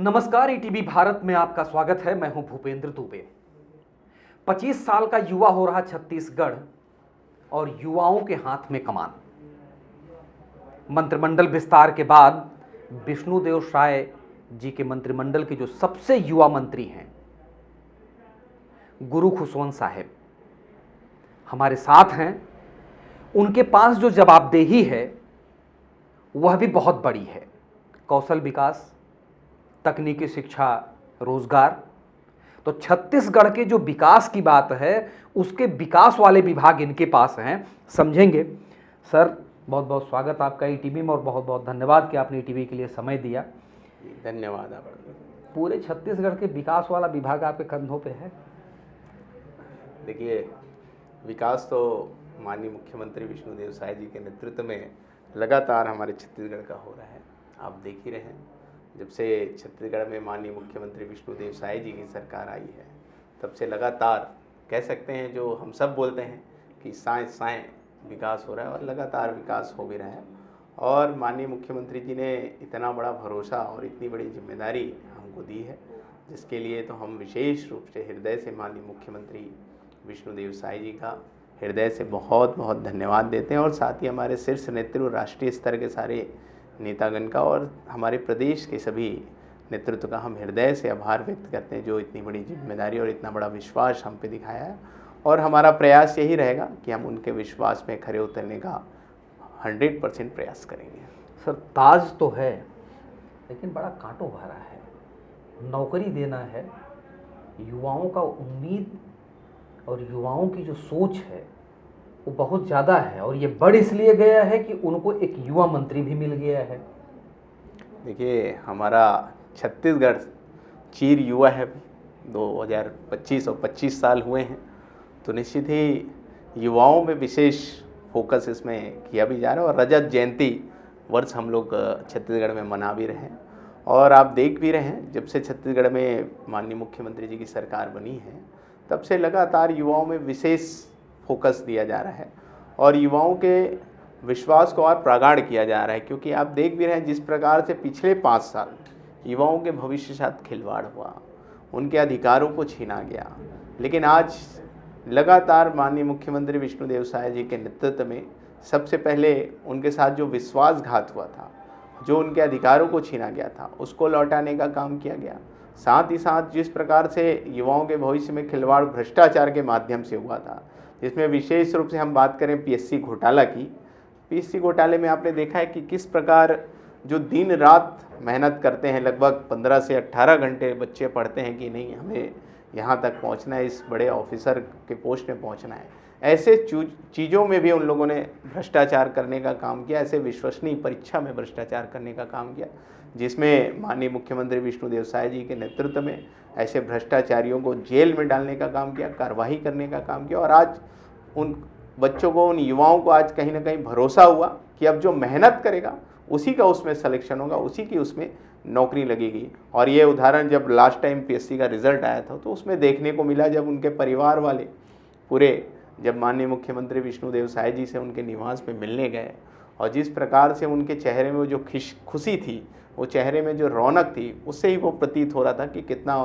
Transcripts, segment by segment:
नमस्कार, ईटीवी भारत में आपका स्वागत है। मैं हूं भूपेंद्र दुबे। 25 साल का युवा हो रहा छत्तीसगढ़ और युवाओं के हाथ में कमान। मंत्रिमंडल विस्तार के बाद विष्णुदेव साय जी के मंत्रिमंडल के जो सबसे युवा मंत्री हैं, गुरु खुशवंत साहेब हमारे साथ हैं। उनके पास जो जवाबदेही है वह भी बहुत बड़ी है। कौशल विकास, तकनीकी शिक्षा, रोजगार। तो छत्तीसगढ़ के जो विकास की बात है उसके विकास वाले विभाग इनके पास हैं, समझेंगे। सर, बहुत बहुत स्वागत आपका ईटीवी में और बहुत बहुत धन्यवाद कि आपने ईटीवी के लिए समय दिया। धन्यवाद आप। पूरे छत्तीसगढ़ के विकास वाला विभाग आपके कंधों पे है। देखिए, विकास तो माननीय मुख्यमंत्री विष्णुदेव साय जी के नेतृत्व में लगातार हमारे छत्तीसगढ़ का हो रहा है। आप देख ही रहे हैं, जब से छत्तीसगढ़ में माननीय मुख्यमंत्री विष्णुदेव साय जी की सरकार आई है तब से लगातार कह सकते हैं, जो हम सब बोलते हैं कि साए साए विकास हो रहा है और लगातार विकास हो भी रहा है। और माननीय मुख्यमंत्री जी ने इतना बड़ा भरोसा और इतनी बड़ी जिम्मेदारी हमको दी है, जिसके लिए तो हम विशेष रूप से हृदय से माननीय मुख्यमंत्री विष्णुदेव साय जी का हृदय से बहुत बहुत धन्यवाद देते हैं। और साथ ही हमारे शीर्ष नेतृत्व, राष्ट्रीय स्तर के सारे नेतागण का और हमारे प्रदेश के सभी नेतृत्व का हम हृदय से आभार व्यक्त करते हैं, जो इतनी बड़ी जिम्मेदारी और इतना बड़ा विश्वास हम पे दिखाया है। और हमारा प्रयास यही रहेगा कि हम उनके विश्वास में खरे उतरने का 100% प्रयास करेंगे। सर, ताज तो है लेकिन बड़ा कांटों भरा है। नौकरी देना है, युवाओं का उम्मीद और युवाओं की जो सोच है वो बहुत ज़्यादा है और ये बढ़ इसलिए गया है कि उनको एक युवा मंत्री भी मिल गया है। देखिए, हमारा छत्तीसगढ़ चीर युवा है। 2025 और 25 साल हुए हैं, तो निश्चित ही युवाओं में विशेष फोकस इसमें किया भी जा रहा है। और रजत जयंती वर्ष हम लोग छत्तीसगढ़ में मना भी रहे हैं। और आप देख भी रहे हैं, जब से छत्तीसगढ़ में माननीय मुख्यमंत्री जी की सरकार बनी है तब से लगातार युवाओं में विशेष फोकस दिया जा रहा है और युवाओं के विश्वास को और प्रगाढ़ किया जा रहा है। क्योंकि आप देख भी रहे हैं, जिस प्रकार से पिछले 5 साल युवाओं के भविष्य के साथ खिलवाड़ हुआ, उनके अधिकारों को छीना गया, लेकिन आज लगातार माननीय मुख्यमंत्री विष्णुदेव साय जी के नेतृत्व में सबसे पहले उनके साथ जो विश्वासघात हुआ था, जो उनके अधिकारों को छीना गया था, उसको लौटाने का काम किया गया। साथ ही साथ जिस प्रकार से युवाओं के भविष्य में खिलवाड़ भ्रष्टाचार के माध्यम से हुआ था, जिसमें विशेष रूप से हम बात करें पीएससी घोटाला की, पीएससी घोटाले में आपने देखा है कि किस प्रकार जो दिन रात मेहनत करते हैं, लगभग 15 से 18 घंटे बच्चे पढ़ते हैं कि नहीं हमें यहाँ तक पहुँचना है, इस बड़े ऑफिसर के पोस्ट में पहुँचना है। ऐसे चीज़ों में भी उन लोगों ने भ्रष्टाचार करने का काम किया। ऐसे विश्वसनीय परीक्षा में भ्रष्टाचार करने का काम किया, जिसमें माननीय मुख्यमंत्री विष्णुदेव साय जी के नेतृत्व में ऐसे भ्रष्टाचारियों को जेल में डालने का काम किया, कार्रवाई करने का काम किया। और आज उन बच्चों को, उन युवाओं को आज कहीं ना कहीं भरोसा हुआ कि अब जो मेहनत करेगा उसी का उसमें सिलेक्शन होगा, उसी की उसमें नौकरी लगेगी। और ये उदाहरण जब लास्ट टाइम पीएससी का रिजल्ट आया था तो उसमें देखने को मिला, जब उनके परिवार वाले पूरे जब माननीय मुख्यमंत्री विष्णुदेव साय जी से उनके निवास में मिलने गए और जिस प्रकार से उनके चेहरे में जो खुशी थी, वो चेहरे में जो रौनक थी, उससे ही वो प्रतीत हो रहा था कि कितना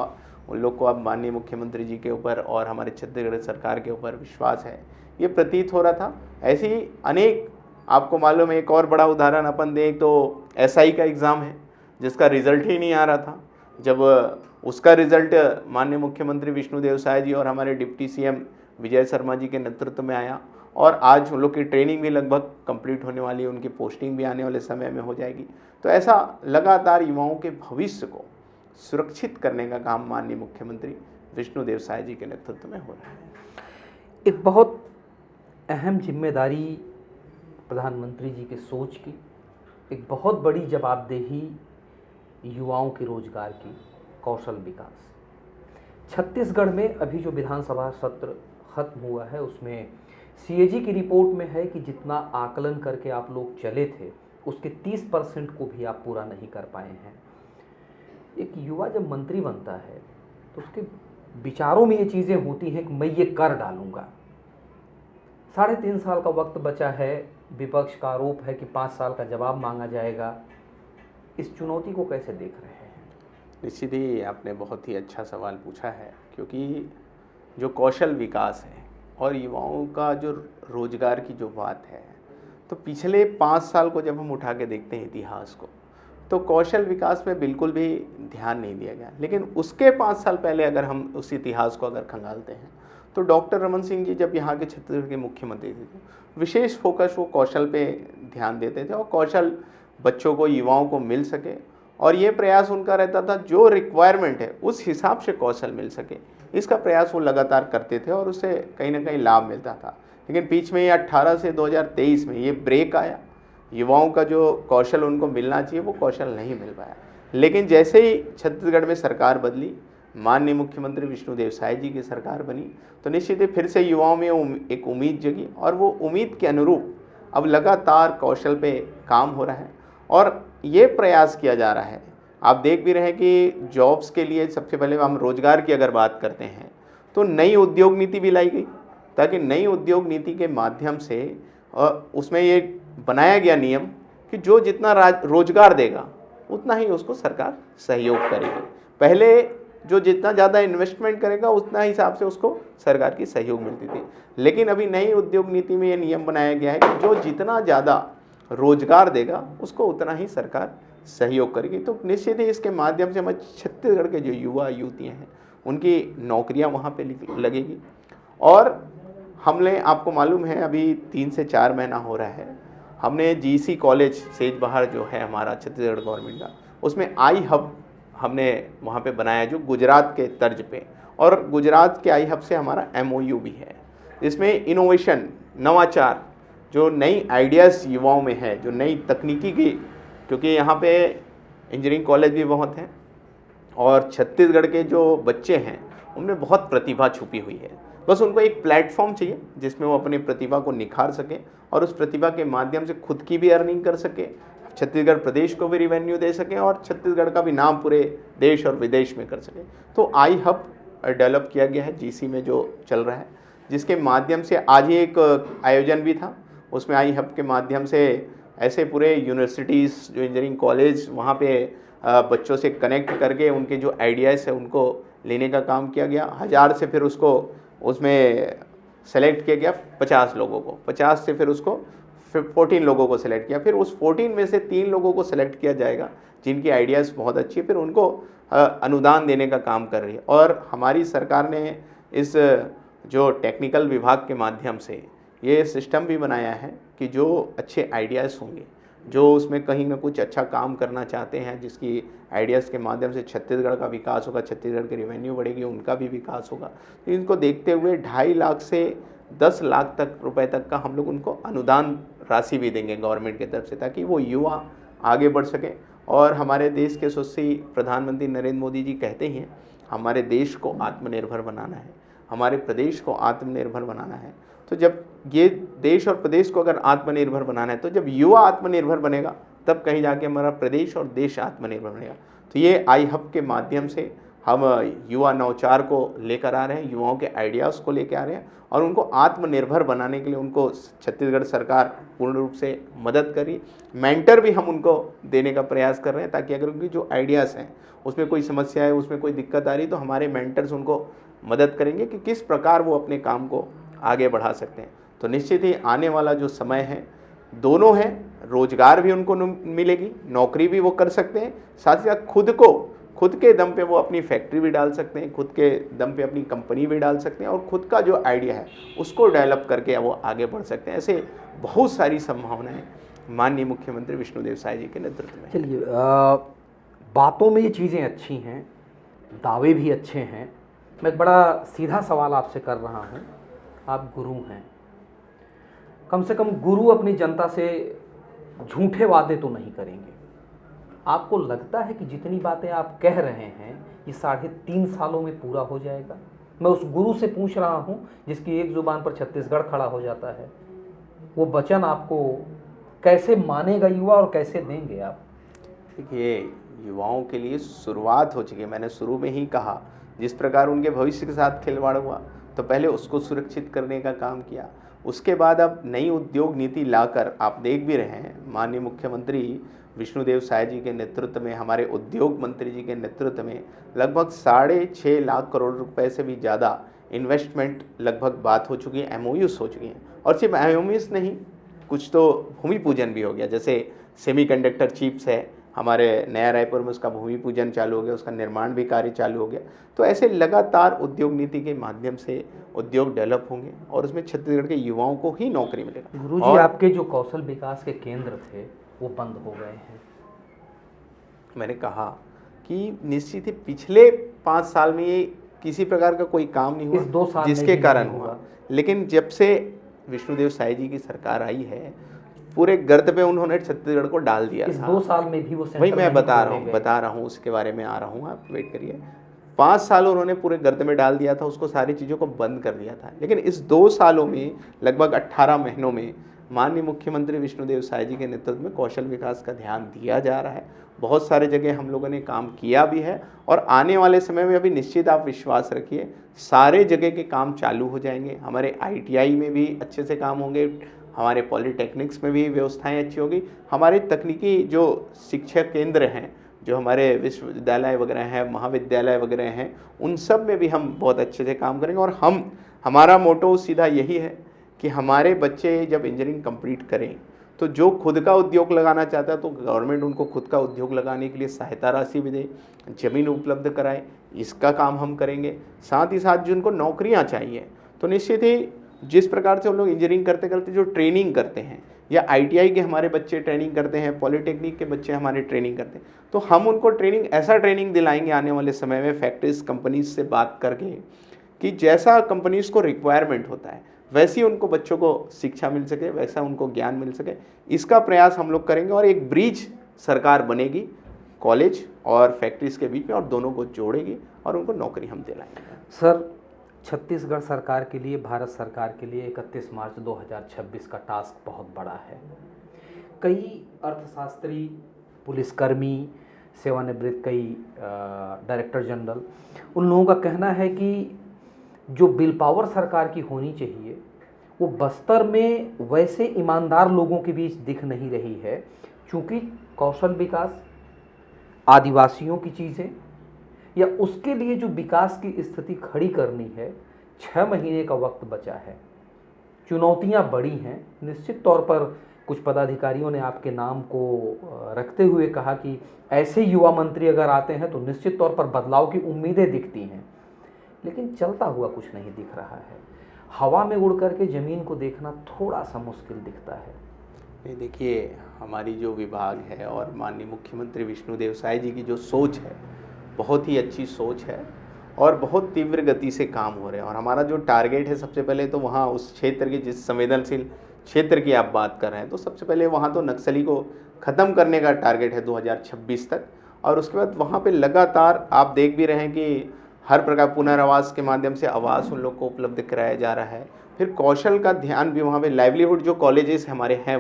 उन लोग को अब माननीय मुख्यमंत्री जी के ऊपर और हमारे छत्तीसगढ़ सरकार के ऊपर विश्वास है, ये प्रतीत हो रहा था। ऐसे ही अनेक, आपको मालूम है, एक और बड़ा उदाहरण अपन दें तो एसआई का एग्ज़ाम है जिसका रिज़ल्ट ही नहीं आ रहा था। जब उसका रिज़ल्ट माननीय मुख्यमंत्री विष्णुदेव साय जी और हमारे डिप्टी सीएम विजय शर्मा जी के नेतृत्व में आया और आज उन लोग की ट्रेनिंग भी लगभग कंप्लीट होने वाली है, उनकी पोस्टिंग भी आने वाले समय में हो जाएगी। तो ऐसा लगातार युवाओं के भविष्य को सुरक्षित करने का काम माननीय मुख्यमंत्री विष्णुदेव साय जी के नेतृत्व में हो रहा है। एक बहुत अहम जिम्मेदारी प्रधानमंत्री जी के सोच की, एक बहुत बड़ी जवाबदेही युवाओं के रोजगार की, कौशल विकास। छत्तीसगढ़ में अभी जो विधानसभा सत्र खत्म हुआ है उसमें सीएजी की रिपोर्ट में है कि जितना आकलन करके आप लोग चले थे उसके 30% को भी आप पूरा नहीं कर पाए हैं। एक युवा जब मंत्री बनता है तो उसके विचारों में ये चीज़ें होती हैं कि मैं ये कर डालूंगा। 3.5 साल का वक्त बचा है, विपक्ष का आरोप है कि 5 साल का जवाब मांगा जाएगा। इस चुनौती को कैसे देख रहे हैं? निश्चित ही आपने बहुत ही अच्छा सवाल पूछा है, क्योंकि जो कौशल विकास है और युवाओं का जो रोजगार की जो बात है, तो पिछले 5 साल को जब हम उठा के देखते हैं इतिहास को, तो कौशल विकास में बिल्कुल भी ध्यान नहीं दिया गया। लेकिन उसके 5 साल पहले अगर हम उस इतिहास को अगर खंगालते हैं, तो डॉक्टर रमन सिंह जी जब यहाँ के छत्तीसगढ़ के मुख्यमंत्री थे, विशेष फोकस वो कौशल पे ध्यान देते थे और कौशल बच्चों को, युवाओं को मिल सके, और ये प्रयास उनका रहता था जो रिक्वायरमेंट है उस हिसाब से कौशल मिल सके, इसका प्रयास वो लगातार करते थे और उससे कहीं ना कहीं लाभ मिलता था। लेकिन बीच में ये 18 से 2023 में ये ब्रेक आया, युवाओं का जो कौशल उनको मिलना चाहिए वो कौशल नहीं मिल पाया। लेकिन जैसे ही छत्तीसगढ़ में सरकार बदली, माननीय मुख्यमंत्री विष्णुदेव साय जी की सरकार बनी, तो निश्चित ही फिर से युवाओं में एक उम्मीद जगी और वो उम्मीद के अनुरूप अब लगातार कौशल पे काम हो रहा है और ये प्रयास किया जा रहा है। आप देख भी रहे हैं कि जॉब्स के लिए सबसे पहले हम रोजगार की अगर बात करते हैं तो नई उद्योग नीति भी लाई गई, ताकि नई उद्योग नीति के माध्यम से उसमें ये बनाया गया नियम कि जो जितना रोजगार देगा उतना ही उसको सरकार सहयोग करेगी। पहले जो जितना ज़्यादा इन्वेस्टमेंट करेगा उतना हिसाब से उसको सरकार की सहयोग मिलती थी, लेकिन अभी नई उद्योग नीति में ये नियम बनाया गया है कि जो जितना ज़्यादा रोजगार देगा उसको उतना ही सरकार सहयोग करेगी। तो निश्चित ही इसके माध्यम से हमारे छत्तीसगढ़ के जो युवा युवतियाँ हैं उनकी नौकरियाँ वहाँ पे लगेगी। और हमने, आपको मालूम है, अभी 3 से 4 महीना हो रहा है, हमने जीसी कॉलेज सेजबहार जो है हमारा छत्तीसगढ़ गवर्नमेंट का, उसमें आई हब हमने वहाँ पे बनाया जो गुजरात के तर्ज पे, और गुजरात के आई हब से हमारा MOU भी है। इसमें इनोवेशन, नवाचार, जो नई आइडियाज़ युवाओं में है, जो नई तकनीकी की, क्योंकि यहाँ पे इंजीनियरिंग कॉलेज भी बहुत हैं और छत्तीसगढ़ के जो बच्चे हैं उनमें बहुत प्रतिभा छुपी हुई है। बस उनको एक प्लेटफॉर्म चाहिए जिसमें वो अपनी प्रतिभा को निखार सकें और उस प्रतिभा के माध्यम से खुद की भी अर्निंग कर सके, छत्तीसगढ़ प्रदेश को भी रिवेन्यू दे सकें और छत्तीसगढ़ का भी नाम पूरे देश और विदेश में कर सकें। तो आई हब डेवलप किया गया है जीसी में जो चल रहा है, जिसके माध्यम से आज ही एक आयोजन भी था, उसमें आई हब के माध्यम से ऐसे पूरे यूनिवर्सिटीज़, जो इंजीनियरिंग कॉलेज, वहाँ पे बच्चों से कनेक्ट करके उनके जो आइडियाज़ है उनको लेने का काम किया गया। 1000 से फिर उसको उसमें सेलेक्ट किया गया 50 लोगों को, 50 से फिर उसको 14 लोगों को सेलेक्ट किया, फिर उस 14 में से 3 लोगों को सेलेक्ट किया जाएगा जिनकी आइडियाज़ बहुत अच्छी है, फिर उनको अनुदान देने का काम कर रही है। और हमारी सरकार ने इस जो टेक्निकल विभाग के माध्यम से ये सिस्टम भी बनाया है कि जो अच्छे आइडियाज़ होंगे, जो उसमें कहीं ना कुछ अच्छा काम करना चाहते हैं, जिसकी आइडियाज़ के माध्यम से छत्तीसगढ़ का विकास होगा, छत्तीसगढ़ की रेवेन्यू बढ़ेगी, उनका भी विकास होगा। तो इनको देखते हुए 2.5 लाख से 10 लाख रुपए तक का हम लोग उनको अनुदान राशि भी देंगे गवर्नमेंट की तरफ से, ताकि वो युवा आगे बढ़ सकें। और हमारे देश के यशस्वी प्रधानमंत्री नरेंद्र मोदी जी कहते ही हैं, हमारे देश को आत्मनिर्भर बनाना है, हमारे प्रदेश को आत्मनिर्भर बनाना है। तो जब ये देश और प्रदेश को अगर आत्मनिर्भर बनाना है, तो जब युवा आत्मनिर्भर बनेगा तब कहीं जाके हमारा प्रदेश और देश आत्मनिर्भर बनेगा। तो ये आई हब के माध्यम से हम युवा नवाचार को लेकर आ रहे हैं, युवाओं के आइडियाज़ को लेकर आ रहे हैं और उनको आत्मनिर्भर बनाने के लिए उनको छत्तीसगढ़ सरकार पूर्ण रूप से मदद करी। मेंटर भी हम उनको देने का प्रयास कर रहे हैं, ताकि अगर उनकी जो आइडियाज़ हैं उसमें कोई समस्या है, उसमें कोई दिक्कत आ रही, तो हमारे मेंटर्स उनको मदद करेंगे कि किस प्रकार वो अपने काम को आगे बढ़ा सकते हैं। तो निश्चित ही आने वाला जो समय है, दोनों है, रोजगार भी उनको मिलेगी, नौकरी भी वो कर सकते हैं, साथ ही साथ खुद के दम पे वो अपनी फैक्ट्री भी डाल सकते हैं, खुद के दम पे अपनी कंपनी भी डाल सकते हैं और खुद का जो आइडिया है उसको डेवलप करके वो आगे बढ़ सकते हैं। ऐसे बहुत सारी संभावनाएं माननीय मुख्यमंत्री विष्णुदेव साय जी के नेतृत्व में। चलिए, बातों में ये चीज़ें अच्छी हैं, दावे भी अच्छे हैं। मैं एक बड़ा सीधा सवाल आपसे कर रहा हूँ, आप गुरु हैं, कम से कम गुरु अपनी जनता से झूठे वादे तो नहीं करेंगे। आपको लगता है कि जितनी बातें आप कह रहे हैं ये 3.5 सालों में पूरा हो जाएगा? मैं उस गुरु से पूछ रहा हूं जिसकी एक जुबान पर छत्तीसगढ़ खड़ा हो जाता है। वो वचन आपको कैसे मानेगा युवा और कैसे देंगे आप? देखिए, युवाओं के लिए शुरुआत हो चुकी है। मैंने शुरू में ही कहा, जिस प्रकार उनके भविष्य के साथ खिलवाड़ हुआ, तो पहले उसको सुरक्षित करने का काम किया। उसके बाद अब नई उद्योग नीति लाकर आप देख भी रहे हैं, माननीय मुख्यमंत्री विष्णुदेव साय जी के नेतृत्व में, हमारे उद्योग मंत्री जी के नेतृत्व में लगभग 6.5 लाख करोड़ रुपए से भी ज़्यादा इन्वेस्टमेंट लगभग बात हो चुकी है, एमओयूज हो चुकी हैं। और सिर्फ एमओयूज नहीं, कुछ तो भूमि पूजन भी हो गया। जैसे सेमीकंडक्टर चिप्स है हमारे नया रायपुर में, उसका भूमि पूजन चालू हो गया, उसका निर्माण भी कार्य चालू हो गया। तो ऐसे लगातार उद्योग नीति के माध्यम से उद्योग डेवलप होंगे और उसमें छत्तीसगढ़ के युवाओं को ही नौकरी मिलेगा। गुरुजी, आपके जो कौशल विकास के केंद्र थे वो बंद हो गए हैं। मैंने कहा कि निश्चित ही पिछले 5 साल में ये किसी प्रकार का कोई काम नहीं हुआ, इस 2 साल जिसके में कारण हुआ। लेकिन जब से विष्णुदेव साय जी की सरकार आई है, पूरे गर्त पे उन्होंने छत्तीसगढ़ को डाल दिया इस था। 2 साल में भी वो वही मैं बता रहा हूँ, उसके बारे में आ रहा हूँ, आप वेट करिए। 5 साल उन्होंने पूरे गर्त में डाल दिया था, उसको सारी चीज़ों को बंद कर दिया था। लेकिन इस 2 सालों में लगभग 18 महीनों में माननीय मुख्यमंत्री विष्णुदेव साय जी के नेतृत्व में कौशल विकास का ध्यान दिया जा रहा है। बहुत सारे जगह हम लोगों ने काम किया भी है और आने वाले समय में अभी निश्चित आप विश्वास रखिए सारे जगह के काम चालू हो जाएंगे। हमारे ITI में भी अच्छे से काम होंगे, हमारे पॉलिटेक्निक्स में भी व्यवस्थाएं अच्छी होगी, हमारे तकनीकी जो शिक्षा केंद्र हैं, जो हमारे विश्वविद्यालय वगैरह हैं, महाविद्यालय वगैरह हैं, उन सब में भी हम बहुत अच्छे से काम करेंगे। और हमारा मोटो सीधा यही है कि हमारे बच्चे जब इंजीनियरिंग कंप्लीट करें तो जो खुद का उद्योग लगाना चाहता है तो गवर्नमेंट उनको खुद का उद्योग लगाने के लिए सहायता राशि भी दे, ज़मीन उपलब्ध कराए, इसका काम हम करेंगे। साथ ही साथ जिनको नौकरियां चाहिए तो निश्चित ही जिस प्रकार से हम लोग इंजीनियरिंग करते करते जो ट्रेनिंग करते हैं, या ITI के हमारे बच्चे ट्रेनिंग करते हैं, पॉलिटेक्निक के बच्चे हमारे ट्रेनिंग करते हैं, तो हम उनको ऐसा ट्रेनिंग दिलाएंगे आने वाले समय में फैक्ट्रीज कंपनीज से बात करके कि जैसा कंपनीज को रिक्वायरमेंट होता है वैसी उनको बच्चों को शिक्षा मिल सके, वैसा उनको ज्ञान मिल सके। इसका प्रयास हम लोग करेंगे और एक ब्रिज सरकार बनेगी कॉलेज और फैक्ट्रीज के बीच में और दोनों को जोड़ेगी और उनको नौकरी हम दिलाएंगे। सर, छत्तीसगढ़ सरकार के लिए, भारत सरकार के लिए 31 मार्च 2026 का टास्क बहुत बड़ा है। कई अर्थशास्त्री, पुलिसकर्मी, सेवानिवृत्त कई डायरेक्टर जनरल, उन लोगों का कहना है कि जो बिल पावर सरकार की होनी चाहिए वो बस्तर में वैसे ईमानदार लोगों के बीच दिख नहीं रही है, क्योंकि कौशल विकास, आदिवासियों की चीज़ें या उसके लिए जो विकास की स्थिति खड़ी करनी है, 6 महीने का वक्त बचा है। चुनौतियां बड़ी हैं। निश्चित तौर पर कुछ पदाधिकारियों ने आपके नाम को रखते हुए कहा कि ऐसे युवा मंत्री अगर आते हैं तो निश्चित तौर पर बदलाव की उम्मीदें दिखती हैं, लेकिन चलता हुआ कुछ नहीं दिख रहा है। हवा में उड़ करके ज़मीन को देखना थोड़ा सा मुश्किल दिखता है। ये देखिए, हमारी जो विभाग है और माननीय मुख्यमंत्री विष्णुदेव साय जी की जो सोच है, बहुत ही अच्छी सोच है और बहुत तीव्र गति से काम हो रहे हैं। और हमारा जो टारगेट है, सबसे पहले तो वहाँ उस क्षेत्र की, जिस संवेदनशील क्षेत्र की आप बात कर रहे हैं, तो सबसे पहले वहाँ तो नक्सली को ख़त्म करने का टारगेट है 2026 तक। और उसके बाद वहाँ पे लगातार आप देख भी रहे हैं कि हर प्रकार पुनर्वास के माध्यम से आवास उन लोग को उपलब्ध कराया जा रहा है। फिर कौशल का ध्यान भी वहाँ पे, लाइवलीहुड जो कॉलेजेस हमारे हैं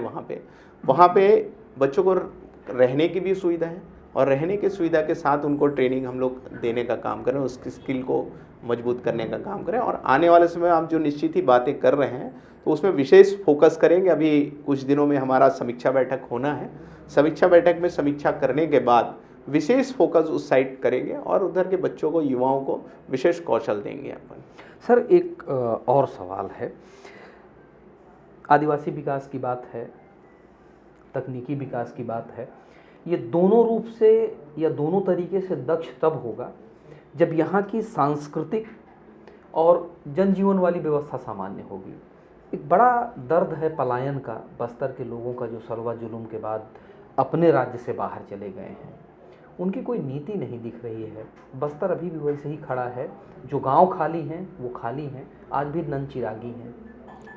वहाँ पे बच्चों को रहने की भी सुविधा है और रहने की सुविधा के साथ उनको ट्रेनिंग हम लोग देने का काम करें, उसकी स्किल को मजबूत करने का काम करें। और आने वाले समय आप जो निश्चित ही बातें कर रहे हैं तो उसमें विशेष फोकस करेंगे। अभी कुछ दिनों में हमारा समीक्षा बैठक होना है। समीक्षा बैठक में समीक्षा करने के बाद विशेष फोकस उस साइड करेंगे और उधर के बच्चों को, युवाओं को विशेष कौशल देंगे अपन। सर, एक और सवाल है। आदिवासी विकास की बात है, तकनीकी विकास की बात है। ये दोनों रूप से या दोनों तरीके से दक्ष तब होगा जब यहाँ की सांस्कृतिक और जनजीवन वाली व्यवस्था सामान्य होगी। एक बड़ा दर्द है पलायन का, बस्तर के लोगों का, जो सलवा जुलूम के बाद अपने राज्य से बाहर चले गए हैं। उनकी कोई नीति नहीं दिख रही है। बस्तर अभी भी वैसे ही खड़ा है। जो गांव खाली हैं वो खाली हैं, आज भी नन चिरागी हैं।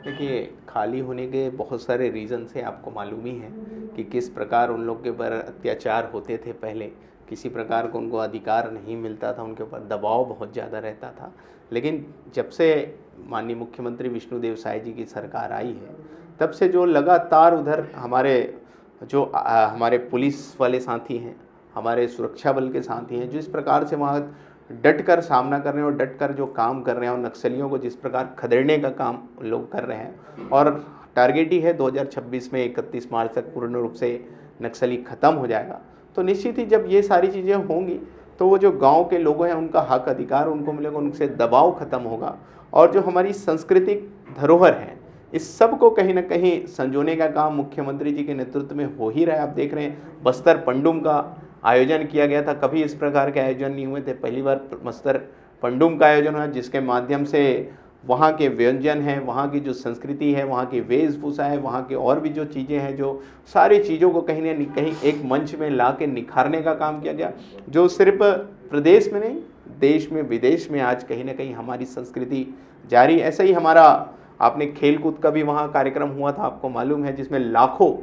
देखिए, खाली होने के बहुत सारे रीज़न से आपको मालूम ही है कि किस प्रकार उन लोग के ऊपर अत्याचार होते थे। पहले किसी प्रकार को उनको अधिकार नहीं मिलता था, उनके ऊपर दबाव बहुत ज़्यादा रहता था। लेकिन जब से माननीय मुख्यमंत्री विष्णुदेव साय जी की सरकार आई है, तब से जो लगातार उधर हमारे पुलिस वाले साथी हैं, हमारे सुरक्षा बल के साथी हैं, जिस प्रकार से वहाँ डट कर सामना कर रहे हैं और डट कर जो काम कर रहे हैं और नक्सलियों को जिस प्रकार खदेड़ने का काम लोग कर रहे हैं। और टारगेट ही है 2026 में 31 मार्च तक पूर्ण रूप से नक्सली ख़त्म हो जाएगा, तो निश्चित ही जब ये सारी चीज़ें होंगी तो वो जो गांव के लोग हैं उनका हक अधिकार उनको मिलेगा, उनसे दबाव ख़त्म होगा, और जो हमारी सांस्कृतिक धरोहर है इस सब को कहीं ना कहीं संजोने का काम मुख्यमंत्री जी के नेतृत्व में हो ही रहा है। आप देख रहे हैं बस्तर पंडुम का आयोजन किया गया था, कभी इस प्रकार के आयोजन नहीं हुए थे, पहली बार बस्तर पंडुम का आयोजन हुआ, जिसके माध्यम से वहाँ के व्यंजन हैं, वहाँ की जो संस्कृति है, वहाँ की वेशभूषा है, वहाँ की और भी जो चीज़ें हैं, जो सारी चीज़ों को कहीं ना कहीं एक मंच में ला के निखारने का काम किया गया, जो सिर्फ प्रदेश में नहीं देश में विदेश में आज कहीं ना कहीं हमारी संस्कृति जारी। ऐसा ही हमारा आपने खेल कूद का भी वहाँ कार्यक्रम हुआ था, आपको मालूम है, जिसमें लाखों,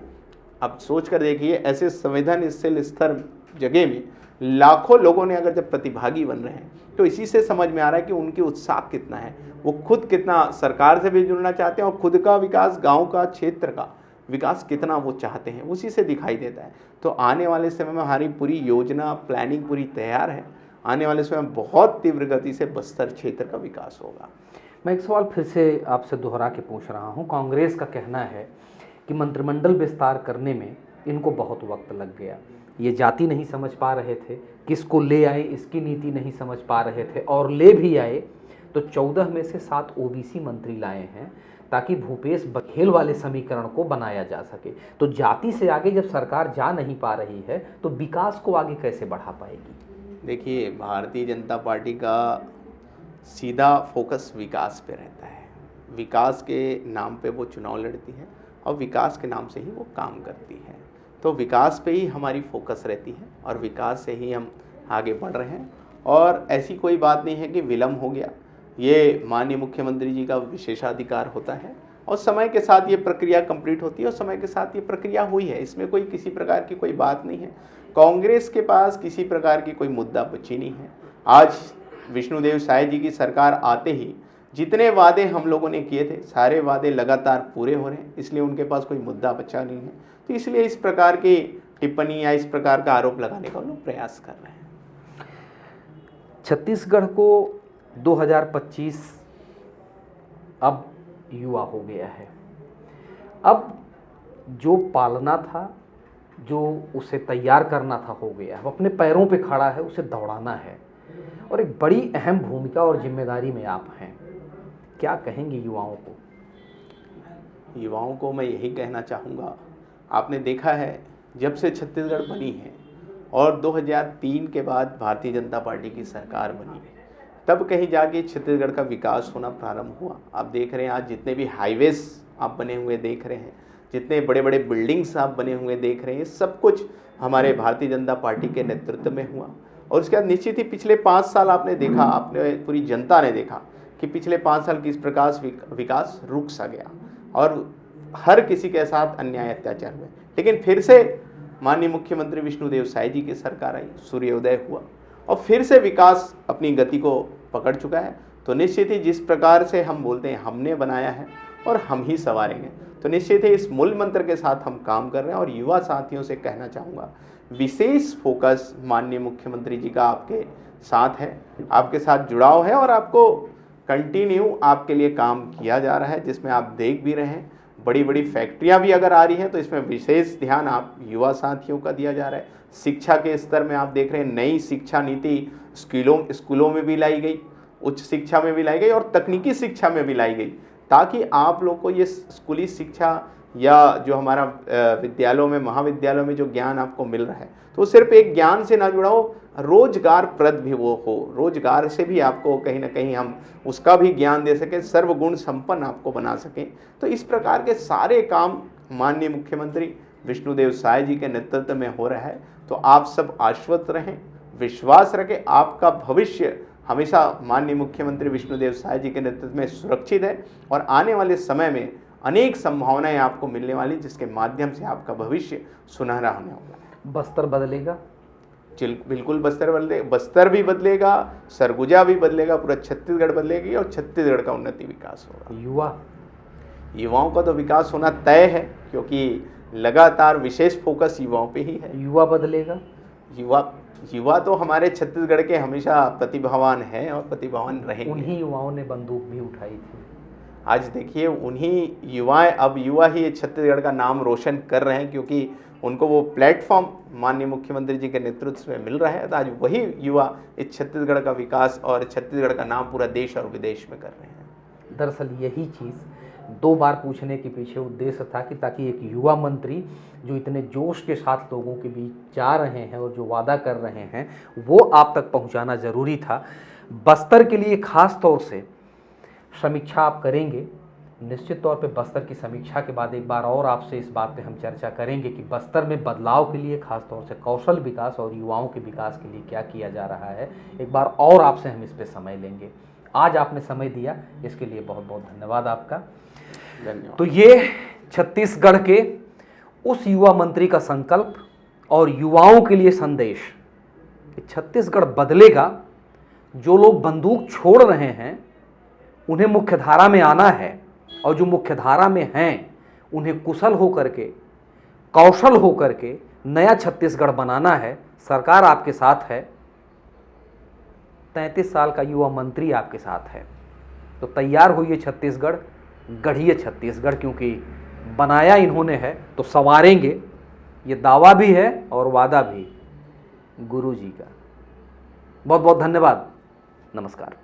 आप सोच कर देखिए ऐसे संवेदनशील स्तर जगह में लाखों लोगों ने अगर जब प्रतिभागी बन रहे हैं तो इसी से समझ में आ रहा है कि उनकी उत्साह कितना है, वो खुद कितना सरकार से भी जुड़ना चाहते हैं और खुद का विकास, गांव का, क्षेत्र का विकास कितना वो चाहते हैं, उसी से दिखाई देता है। तो आने वाले समय में हमारी पूरी योजना प्लानिंग पूरी तैयार है, आने वाले समय में बहुत तीव्र गति से बस्तर क्षेत्र का विकास होगा। मैं एक सवाल फिर से आपसे दोहरा के पूछ रहा हूँ। कांग्रेस का कहना है कि मंत्रिमंडल विस्तार करने में इनको बहुत वक्त लग गया, ये जाति नहीं समझ पा रहे थे, किसको ले आए इसकी नीति नहीं समझ पा रहे थे, और ले भी आए तो 14 में से 7 ओबीसी मंत्री लाए हैं ताकि भूपेश बघेल वाले समीकरण को बनाया जा सके। तो जाति से आगे जब सरकार जा नहीं पा रही है तो विकास को आगे कैसे बढ़ा पाएगी? देखिए, भारतीय जनता पार्टी का सीधा फोकस विकास पे रहता है, विकास के नाम पे वो चुनाव लड़ती है और विकास के नाम से ही वो काम करती है। तो विकास पे ही हमारी फोकस रहती है और विकास से ही हम आगे बढ़ रहे हैं, और ऐसी कोई बात नहीं है कि विलम्ब हो गया, ये माननीय मुख्यमंत्री जी का विशेषाधिकार होता है और समय के साथ ये प्रक्रिया कंप्लीट होती है और समय के साथ ये प्रक्रिया हुई है, इसमें कोई किसी प्रकार की कोई बात नहीं है। कांग्रेस के पास किसी प्रकार की कोई मुद्दा बची नहीं है। आज विष्णुदेव साय जी की सरकार आते ही जितने वादे हम लोगों ने किए थे सारे वादे लगातार पूरे हो रहे हैं, इसलिए उनके पास कोई मुद्दा बचा नहीं है। तो इसलिए इस प्रकार की टिप्पणी या इस प्रकार का आरोप लगाने का लोग प्रयास कर रहे हैं। छत्तीसगढ़ को 2025 अब युवा हो गया है, अब जो पालना था, जो उसे तैयार करना था हो गया, अब अपने पैरों पे खड़ा है, उसे दौड़ाना है, और एक बड़ी अहम भूमिका और जिम्मेदारी में आप हैं। क्या कहेंगे युवाओं को? युवाओं को मैं यही कहना चाहूँगा, आपने देखा है जब से छत्तीसगढ़ बनी है और 2003 के बाद भारतीय जनता पार्टी की सरकार बनी है, तब कहीं जाके छत्तीसगढ़ का विकास होना प्रारंभ हुआ। आप देख रहे हैं आज जितने भी हाईवेज आप बने हुए देख रहे हैं, जितने बड़े बड़े बिल्डिंग्स आप बने हुए देख रहे हैं, सब कुछ हमारे भारतीय जनता पार्टी के नेतृत्व में हुआ। और उसके बाद निश्चित ही पिछले 5 साल आपने देखा, आपने पूरी जनता ने देखा कि पिछले 5 साल किस प्रकार विकास रुक सा गया और हर किसी के साथ अन्याय अत्याचार हुए। लेकिन फिर से माननीय मुख्यमंत्री विष्णुदेव साय जी की सरकार आई, सूर्योदय हुआ और फिर से विकास अपनी गति को पकड़ चुका है। तो निश्चित ही जिस प्रकार से हम बोलते हैं हमने बनाया है और हम ही संवारेंगे, तो निश्चित ही इस मूल मंत्र के साथ हम काम कर रहे हैं। और युवा साथियों से कहना चाहूँगा, विशेष फोकस माननीय मुख्यमंत्री जी का आपके साथ है, आपके साथ जुड़ाव है और आपको कंटिन्यू आपके लिए काम किया जा रहा है, जिसमें आप देख भी रहे हैं बड़ी बड़ी फैक्ट्रियां भी अगर आ रही हैं तो इसमें विशेष ध्यान आप युवा साथियों का दिया जा रहा है। शिक्षा के स्तर में आप देख रहे हैं नई शिक्षा नीति स्कूलों में भी लाई गई, उच्च शिक्षा में भी लाई गई और तकनीकी शिक्षा में भी लाई गई, ताकि आप लोग को ये स्कूली शिक्षा या जो हमारा विद्यालयों में महाविद्यालयों में जो ज्ञान आपको मिल रहा है तो सिर्फ एक ज्ञान से ना जुड़ा हो, रोजगारप्रद भी वो हो, रोजगार से भी आपको कहीं ना कहीं हम उसका भी ज्ञान दे सकें, सर्वगुण संपन्न आपको बना सकें। तो इस प्रकार के सारे काम माननीय मुख्यमंत्री विष्णुदेव साय जी के नेतृत्व में हो रहा है। तो आप सब आश्वस्त रहें, विश्वास रखें, आपका भविष्य हमेशा माननीय मुख्यमंत्री विष्णुदेव साय जी के नेतृत्व में सुरक्षित है और आने वाले समय में अनेक संभावनाएं आपको मिलने वाली, जिसके माध्यम से आपका भविष्य सुनहरा होने वाला है। बस्तर बदलेगा? बिल्कुल बस्तर भी बदलेगा, सरगुजा भी बदलेगा, पूरा छत्तीसगढ़ बदलेगी और छत्तीसगढ़ का उन्नति विकास होगा। युवाओं का तो विकास होना तय है, क्योंकि लगातार विशेष फोकस युवाओं पे ही है। युवा बदलेगा? युवा तो हमारे छत्तीसगढ़ के हमेशा प्रतिभावान हैं और प्रतिभावान रहेंगे। उन्हीं युवाओं ने बंदूक भी उठाई थी। आज देखिए उन्हीं युवाएं, अब युवा ही छत्तीसगढ़ का नाम रोशन कर रहे हैं, क्योंकि उनको वो प्लेटफॉर्म माननीय मुख्यमंत्री जी के नेतृत्व में मिल रहा है, तो आज वही युवा इस छत्तीसगढ़ का विकास और छत्तीसगढ़ का नाम पूरा देश और विदेश में कर रहे हैं। दरअसल यही चीज़ 2 बार पूछने के पीछे उद्देश्य था कि ताकि एक युवा मंत्री जो इतने जोश के साथ लोगों के बीच जा रहे हैं और जो वादा कर रहे हैं वो आप तक पहुंचाना ज़रूरी था। बस्तर के लिए खास तौर से समीक्षा आप करेंगे, निश्चित तौर पे बस्तर की समीक्षा के बाद एक बार और आपसे इस बात पे हम चर्चा करेंगे कि बस्तर में बदलाव के लिए खास तौर से कौशल विकास और युवाओं के विकास के लिए क्या किया जा रहा है। एक बार और आपसे हम इस पे समय लेंगे। आज आपने समय दिया, इसके लिए बहुत बहुत धन्यवाद आपका। धन्यवाद। तो ये छत्तीसगढ़ के उस युवा मंत्री का संकल्प और युवाओं के लिए संदेश कि छत्तीसगढ़ बदलेगा। जो लोग बंदूक छोड़ रहे हैं उन्हें मुख्यधारा में आना है और जो मुख्यधारा में हैं उन्हें कुशल होकर के, कौशल होकर के नया छत्तीसगढ़ बनाना है। सरकार आपके साथ है, 33 साल का युवा मंत्री आपके साथ है। तो तैयार होइए छत्तीसगढ़, गढ़िए छत्तीसगढ़, क्योंकि बनाया इन्होंने है तो संवारेंगे। ये दावा भी है और वादा भी गुरु जी का। बहुत बहुत धन्यवाद। नमस्कार।